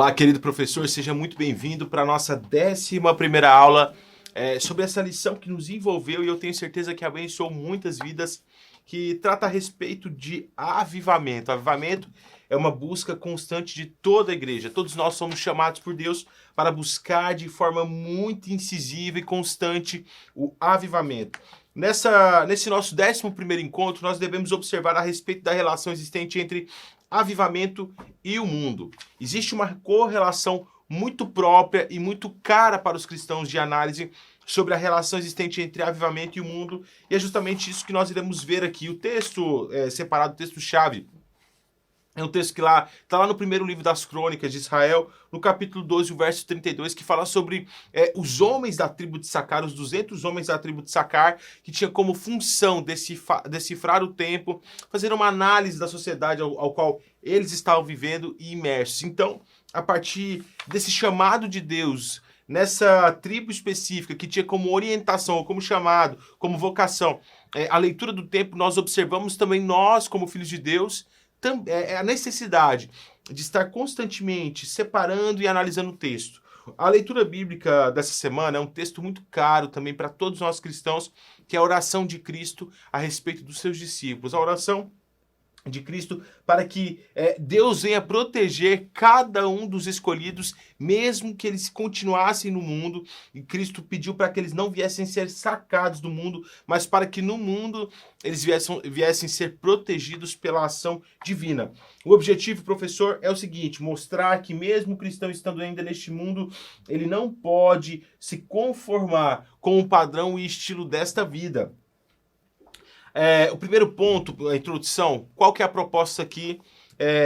Olá, querido professor, seja muito bem-vindo para a nossa 11ª aula sobre essa lição que nos envolveu e eu tenho certeza que abençoou muitas vidas, que trata a respeito de avivamento. Avivamento é uma busca constante de toda a igreja. Todos nós somos chamados por Deus para buscar de forma muito incisiva e constante o avivamento. Nesse nosso 11º encontro, nós devemos observar a respeito da relação existente entre avivamento e o mundo. Existe uma correlação muito própria e muito cara para os cristãos de análise sobre a relação existente entre avivamento e o mundo, e é justamente isso que nós iremos ver aqui. O texto separado, o texto-chave, é um texto que está lá no primeiro livro das Crônicas de Israel, no capítulo 12, o verso 32, que fala sobre os homens da tribo de Sacar, os 200 homens da tribo de Sacar, que tinha como função decifrar o tempo, fazer uma análise da sociedade ao qual eles estavam vivendo e imersos. Então, a partir desse chamado de Deus, nessa tribo específica, que tinha como orientação, ou como chamado, como vocação, a leitura do tempo, nós observamos também nós, como filhos de Deus, a necessidade de estar constantemente separando e analisando o texto. A leitura bíblica dessa semana é um texto muito caro também para todos nós cristãos, que é a oração de Cristo a respeito dos seus discípulos. A oração de Cristo para que Deus venha proteger cada um dos escolhidos, mesmo que eles continuassem no mundo. E Cristo pediu para que eles não viessem ser sacados do mundo, mas para que no mundo eles viessem ser protegidos pela ação divina. O objetivo, professor, é o seguinte: mostrar que mesmo o cristão estando ainda neste mundo, ele não pode se conformar com o padrão e estilo desta vida. O primeiro ponto, a introdução, qual que é a proposta aqui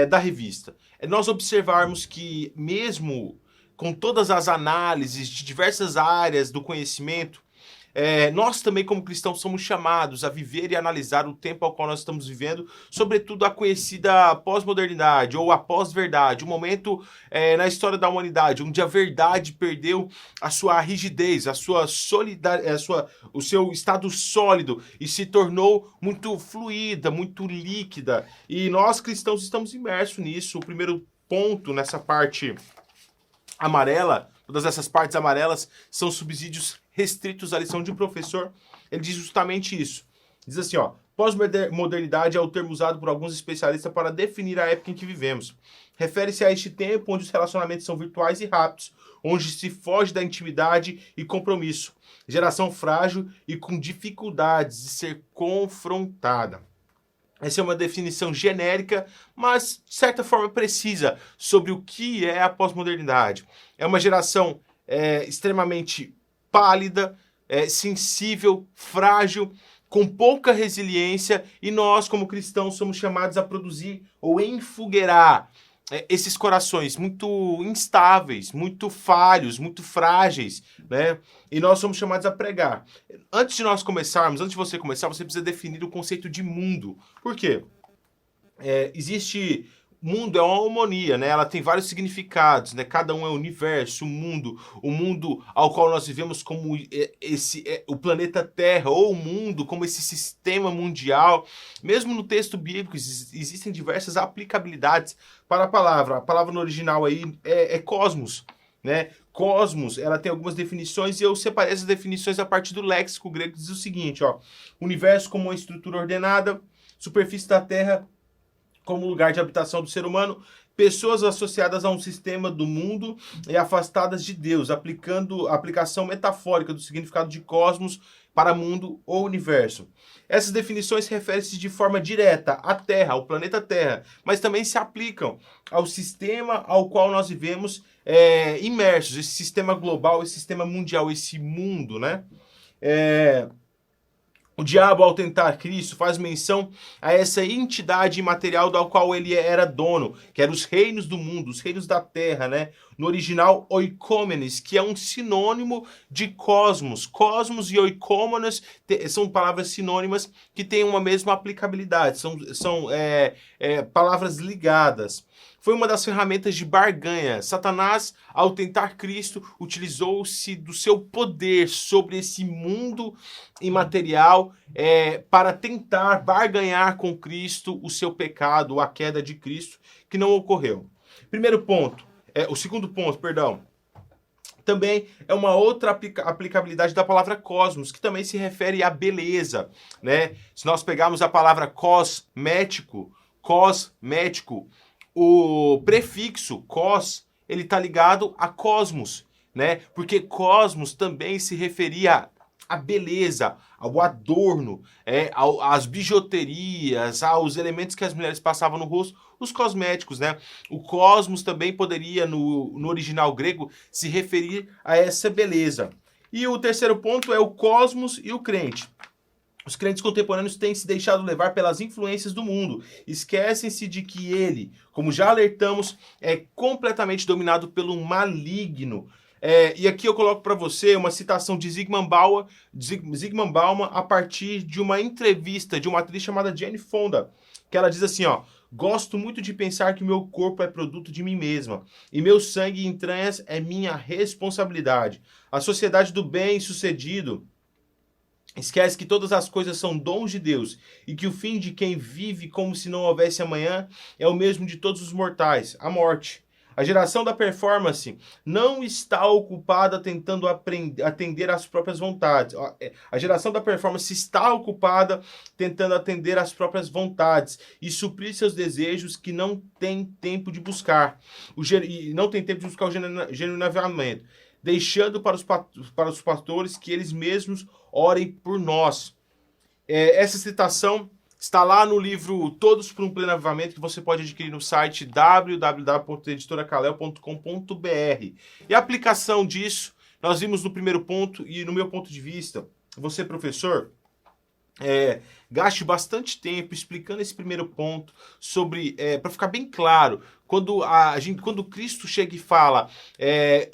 da revista? É nós observarmos que mesmo com todas as análises de diversas áreas do conhecimento, nós também como cristãos somos chamados a viver e analisar o tempo ao qual nós estamos vivendo, sobretudo a conhecida pós-modernidade ou a pós-verdade, um momento na história da humanidade onde a verdade perdeu a sua rigidez, a sua o seu estado sólido e se tornou muito fluida, muito líquida, e nós cristãos estamos imersos nisso. O primeiro ponto nessa parte amarela, todas essas partes amarelas são subsídios restritos à lição de um professor. Ele diz justamente isso. Diz assim, ó: pós-modernidade é o termo usado por alguns especialistas para definir a época em que vivemos. Refere-se a este tempo onde os relacionamentos são virtuais e rápidos, onde se foge da intimidade e compromisso. Geração frágil e com dificuldades de ser confrontada. Essa é uma definição genérica, mas de certa forma precisa sobre o que é a pós-modernidade. É uma geração extremamente pálida, sensível, frágil, com pouca resiliência, e nós, como cristãos, somos chamados a produzir ou enfogueirar esses corações muito instáveis, muito falhos, muito frágeis, né? E nós somos chamados a pregar. Antes de você começar, você precisa definir o conceito de mundo. Por quê? Mundo é uma homonia, né? Ela tem vários significados, né? Cada um é o universo, o mundo ao qual nós vivemos como o planeta Terra, ou o mundo como esse sistema mundial. Mesmo no texto bíblico existem diversas aplicabilidades para a palavra. A palavra no original aí é cosmos, né? Cosmos, ela tem algumas definições e eu separei essas definições a partir do léxico grego, que diz o seguinte, ó: universo como uma estrutura ordenada, superfície da Terra como lugar de habitação do ser humano, pessoas associadas a um sistema do mundo e afastadas de Deus, aplicação metafórica do significado de cosmos para mundo ou universo. Essas definições referem-se de forma direta à Terra, ao planeta Terra, mas também se aplicam ao sistema ao qual nós vivemos imersos, esse sistema global, esse sistema mundial, esse mundo, né? O diabo, ao tentar Cristo, faz menção a essa entidade imaterial da qual ele era dono, que eram os reinos do mundo, os reinos da terra, né? No original, oikomenes, que é um sinônimo de cosmos. Cosmos e oikomenes são palavras sinônimas que têm uma mesma aplicabilidade, são palavras ligadas. Foi uma das ferramentas de barganha. Satanás, ao tentar Cristo, utilizou-se do seu poder sobre esse mundo imaterial para tentar barganhar com Cristo o seu pecado, a queda de Cristo, que não ocorreu. Primeiro ponto, O segundo ponto, perdão, também é uma outra aplicabilidade da palavra cosmos, que também se refere à beleza, né? Se nós pegarmos a palavra cosmético, o prefixo cos, ele está ligado a cosmos, né? Porque cosmos também se referia à beleza, ao adorno, às bijuterias, aos elementos que as mulheres passavam no rosto, os cosméticos, né? O cosmos também poderia, no original grego, se referir a essa beleza. E o terceiro ponto é o cosmos e o crente. Os crentes contemporâneos têm se deixado levar pelas influências do mundo. Esquecem-se de que ele, como já alertamos, é completamente dominado pelo maligno. E aqui eu coloco para você uma citação de Zygmunt Bauman a partir de uma entrevista de uma atriz chamada Jane Fonda, que ela diz assim, ó: gosto muito de pensar que meu corpo é produto de mim mesma, e meu sangue e entranhas é minha responsabilidade. A sociedade do bem-sucedido esquece que todas as coisas são dons de Deus e que o fim de quem vive como se não houvesse amanhã é o mesmo de todos os mortais, a morte. A geração da performance não está ocupada tentando atender às próprias vontades. A geração da performance está ocupada tentando atender às próprias vontades e suprir seus desejos que não tem tempo de buscar. Não tem tempo de buscar o genuíno avivamento, deixando para os pastores que eles mesmos orem por nós. Essa citação está lá no livro Todos por um Pleno Avivamento, que você pode adquirir no site www.editoracalel.com.br. E a aplicação disso, nós vimos no primeiro ponto, e no meu ponto de vista, você, professor, gaste bastante tempo explicando esse primeiro ponto sobre, para ficar bem claro, quando Cristo chega e fala,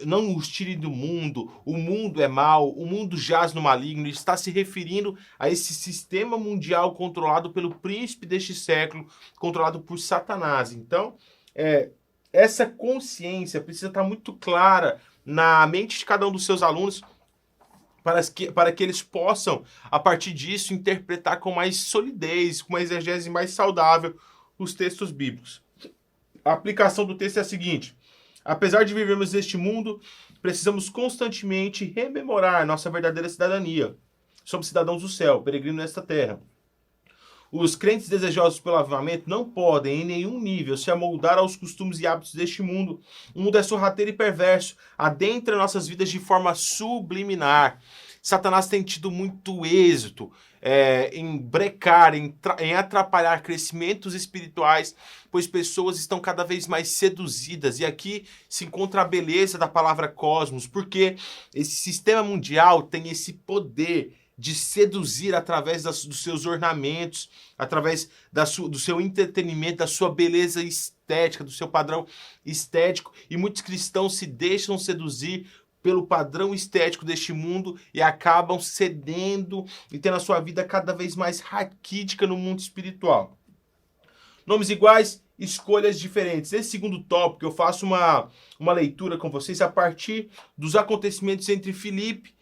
não os tire do mundo, o mundo é mau, o mundo jaz no maligno, ele está se referindo a esse sistema mundial controlado pelo príncipe deste século, controlado por Satanás. Então, essa consciência precisa estar muito clara na mente de cada um dos seus alunos, para que eles possam, a partir disso, interpretar com mais solidez, com uma exegese mais saudável os textos bíblicos. A aplicação do texto é a seguinte: apesar de vivermos neste mundo, precisamos constantemente rememorar nossa verdadeira cidadania. Somos cidadãos do céu, peregrinos nesta terra. Os crentes desejosos pelo avivamento não podem, em nenhum nível, se amoldar aos costumes e hábitos deste mundo. O mundo é sorrateiro e perverso, adentra nossas vidas de forma subliminar. Satanás tem tido muito êxito em brecar, em atrapalhar crescimentos espirituais, pois pessoas estão cada vez mais seduzidas. E aqui se encontra a beleza da palavra cosmos, porque esse sistema mundial tem esse poder de seduzir através dos seus ornamentos, através do seu entretenimento, da sua beleza estética, do seu padrão estético. E muitos cristãos se deixam seduzir pelo padrão estético deste mundo e acabam cedendo e tendo a sua vida cada vez mais raquítica no mundo espiritual. Nomes iguais, escolhas diferentes. Nesse segundo tópico, eu faço uma leitura com vocês a partir dos acontecimentos entre Filipe,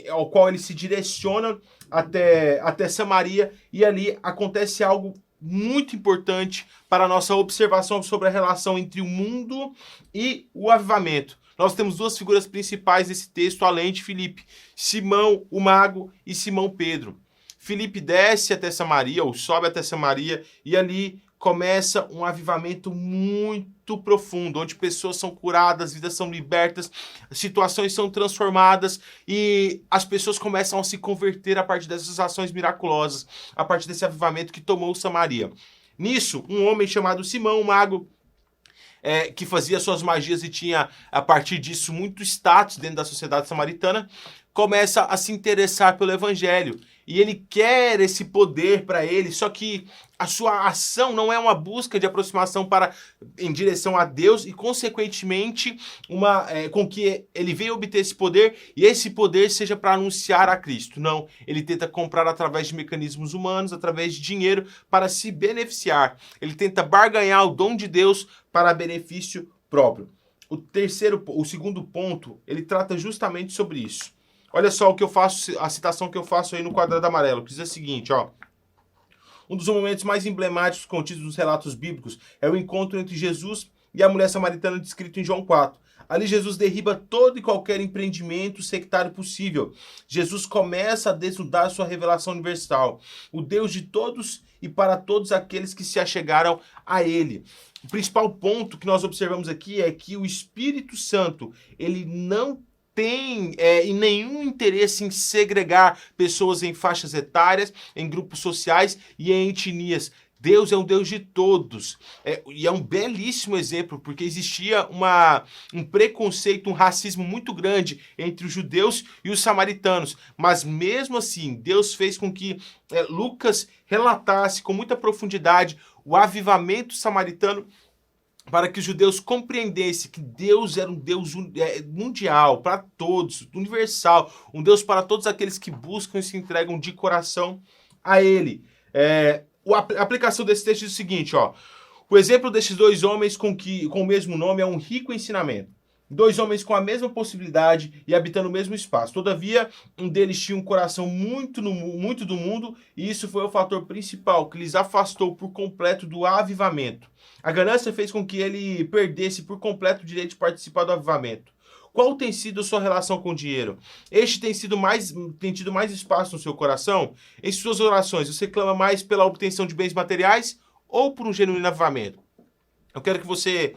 ao qual ele se direciona até Samaria, e ali acontece algo muito importante para a nossa observação sobre a relação entre o mundo e o avivamento. Nós temos duas figuras principais desse texto, além de Filipe: Simão, o mago, e Simão Pedro. Filipe desce até Samaria, ou sobe até Samaria, e ali começa um avivamento muito profundo, onde pessoas são curadas, vidas são libertas, situações são transformadas e as pessoas começam a se converter a partir dessas ações miraculosas, a partir desse avivamento que tomou Samaria. Nisso, um homem chamado Simão, o mago, que fazia suas magias e tinha, a partir disso, muito status dentro da sociedade samaritana, começa a se interessar pelo evangelho. E ele quer esse poder para ele, só que a sua ação não é uma busca de aproximação em direção a Deus e, consequentemente, com que ele venha obter esse poder e esse poder seja para anunciar a Cristo. Não, ele tenta comprar através de mecanismos humanos, através de dinheiro, para se beneficiar. Ele tenta barganhar o dom de Deus para benefício próprio. O segundo ponto, ele trata justamente sobre isso. Olha só o que eu faço, a citação que eu faço aí no quadrado amarelo, que diz o seguinte, ó: um dos momentos mais emblemáticos contidos nos relatos bíblicos é o encontro entre Jesus e a mulher samaritana descrito em João 4. Ali Jesus derriba todo e qualquer empreendimento sectário possível. Jesus começa a desnudar sua revelação universal, o Deus de todos e para todos aqueles que se achegaram a ele. O principal ponto que nós observamos aqui é que o Espírito Santo, ele não tem nenhum interesse em segregar pessoas em faixas etárias, em grupos sociais e em etnias. Deus é um Deus de todos. E é um belíssimo exemplo, porque existia um preconceito, um racismo muito grande entre os judeus e os samaritanos. Mas mesmo assim, Deus fez com que Lucas relatasse com muita profundidade o avivamento samaritano, para que os judeus compreendessem que Deus era um Deus mundial, para todos, universal, um Deus para todos aqueles que buscam e se entregam de coração a Ele. A aplicação desse texto diz o seguinte, ó: o exemplo desses dois homens com o mesmo nome é um rico ensinamento. Dois homens com a mesma possibilidade e habitando o mesmo espaço. Todavia, um deles tinha um coração muito do mundo, e isso foi o fator principal que lhes afastou por completo do avivamento. A ganância fez com que ele perdesse por completo o direito de participar do avivamento. Qual tem sido a sua relação com o dinheiro? Este tem tido mais espaço no seu coração? Em suas orações, você clama mais pela obtenção de bens materiais ou por um genuíno avivamento? Eu quero que você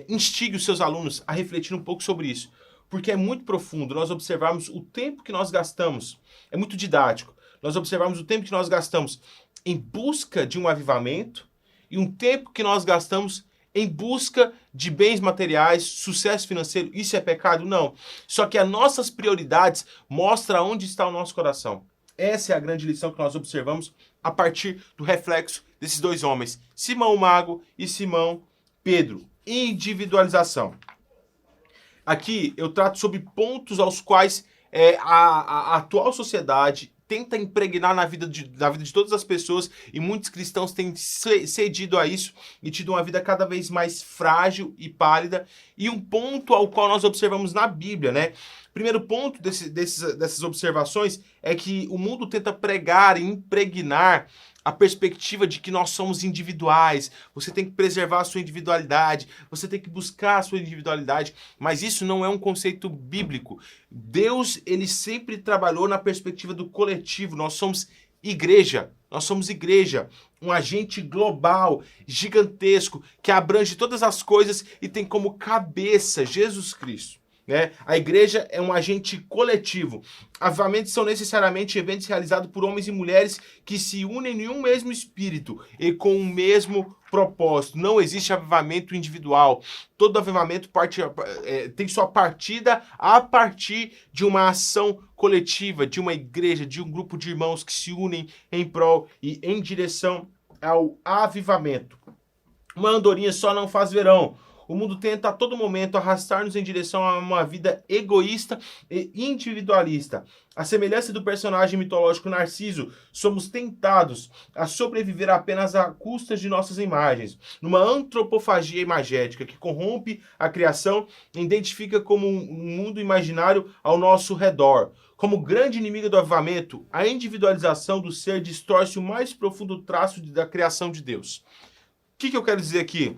instigue os seus alunos a refletir um pouco sobre isso, porque é muito profundo nós observarmos o tempo que nós gastamos, é muito didático, nós observarmos o tempo que nós gastamos em busca de um avivamento e um tempo que nós gastamos em busca de bens materiais, sucesso financeiro. Isso é pecado? Não. Só que as nossas prioridades mostram onde está o nosso coração. Essa é a grande lição que nós observamos a partir do reflexo desses dois homens, Simão o Mago e Simão Pedro. Individualização. Aqui eu trato sobre pontos aos quais a atual sociedade tenta impregnar na vida de todas as pessoas, e muitos cristãos têm cedido a isso e tido uma vida cada vez mais frágil e pálida. E um ponto ao qual nós observamos na Bíblia, né? Primeiro ponto dessas observações é que o mundo tenta pregar e impregnar a perspectiva de que nós somos individuais, você tem que preservar a sua individualidade, você tem que buscar a sua individualidade, mas isso não é um conceito bíblico. Deus, ele sempre trabalhou na perspectiva do coletivo. Nós somos igreja, um agente global, gigantesco, que abrange todas as coisas e tem como cabeça Jesus Cristo. A igreja é um agente coletivo. Avivamentos são necessariamente eventos realizados por homens e mulheres que se unem em um mesmo espírito e com o mesmo propósito. Não existe avivamento individual. Todo avivamento tem sua partida a partir de uma ação coletiva, de uma igreja, de um grupo de irmãos que se unem em prol e em direção ao avivamento. Uma andorinha só não faz verão. O mundo tenta a todo momento arrastar-nos em direção a uma vida egoísta e individualista. À semelhança do personagem mitológico Narciso, somos tentados a sobreviver apenas à custa de nossas imagens, numa antropofagia imagética que corrompe a criação e identifica como um mundo imaginário ao nosso redor. Como grande inimiga do avivamento, a individualização do ser distorce o mais profundo traço da criação de Deus. O que eu quero dizer aqui?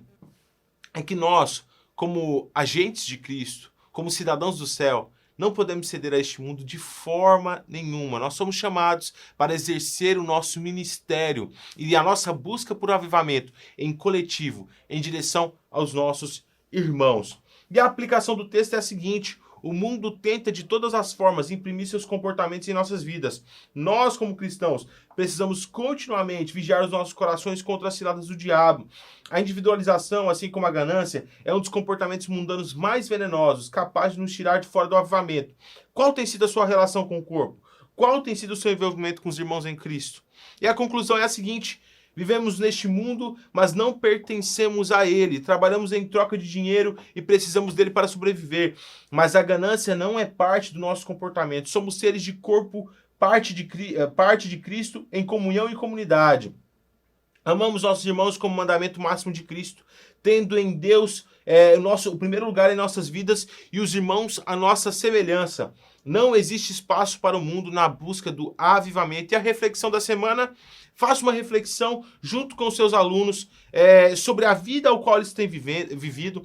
É que nós, como agentes de Cristo, como cidadãos do céu, não podemos ceder a este mundo de forma nenhuma. Nós somos chamados para exercer o nosso ministério e a nossa busca por avivamento em coletivo, em direção aos nossos irmãos. E a aplicação do texto é a seguinte: o mundo tenta de todas as formas imprimir seus comportamentos em nossas vidas. Nós, como cristãos, precisamos continuamente vigiar os nossos corações contra as ciladas do diabo. A individualização, assim como a ganância, é um dos comportamentos mundanos mais venenosos, capaz de nos tirar de fora do avivamento. Qual tem sido a sua relação com o corpo? Qual tem sido o seu envolvimento com os irmãos em Cristo? E a conclusão é a seguinte: vivemos neste mundo, mas não pertencemos a ele. Trabalhamos em troca de dinheiro e precisamos dele para sobreviver. Mas a ganância não é parte do nosso comportamento. Somos seres de corpo, parte de Cristo, em comunhão e comunidade. Amamos nossos irmãos como mandamento máximo de Cristo, tendo em Deus o primeiro lugar em nossas vidas e os irmãos a nossa semelhança. Não existe espaço para o mundo na busca do avivamento. E a reflexão da semana: faça uma reflexão junto com os seus alunos sobre a vida ao qual eles têm vivido.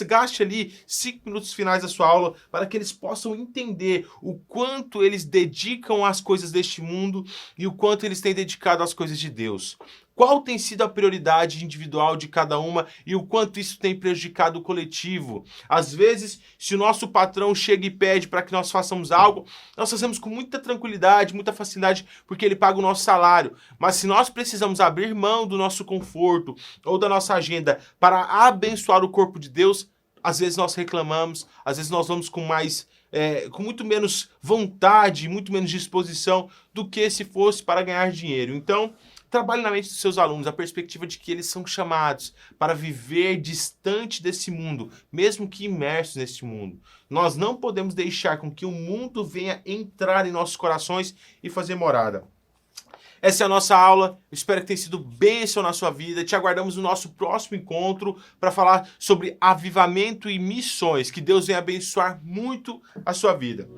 Gaste ali 5 minutos finais da sua aula para que eles possam entender o quanto eles dedicam às coisas deste mundo e o quanto eles têm dedicado às coisas de Deus. Qual tem sido a prioridade individual de cada uma e o quanto isso tem prejudicado o coletivo? Às vezes, se o nosso patrão chega e pede para que nós façamos algo, nós fazemos com muita tranquilidade, muita facilidade, porque ele paga o nosso salário. Mas se nós precisamos abrir mão do nosso conforto ou da nossa agenda para abençoar o corpo de Deus, às vezes nós reclamamos, às vezes nós vamos com muito menos vontade, muito menos disposição do que se fosse para ganhar dinheiro. Então, trabalhe na mente dos seus alunos a perspectiva de que eles são chamados para viver distante desse mundo, mesmo que imersos nesse mundo. Nós não podemos deixar com que o mundo venha entrar em nossos corações e fazer morada. Essa é a nossa aula, eu espero que tenha sido bênção na sua vida. Te aguardamos no nosso próximo encontro para falar sobre avivamento e missões. Que Deus venha abençoar muito a sua vida.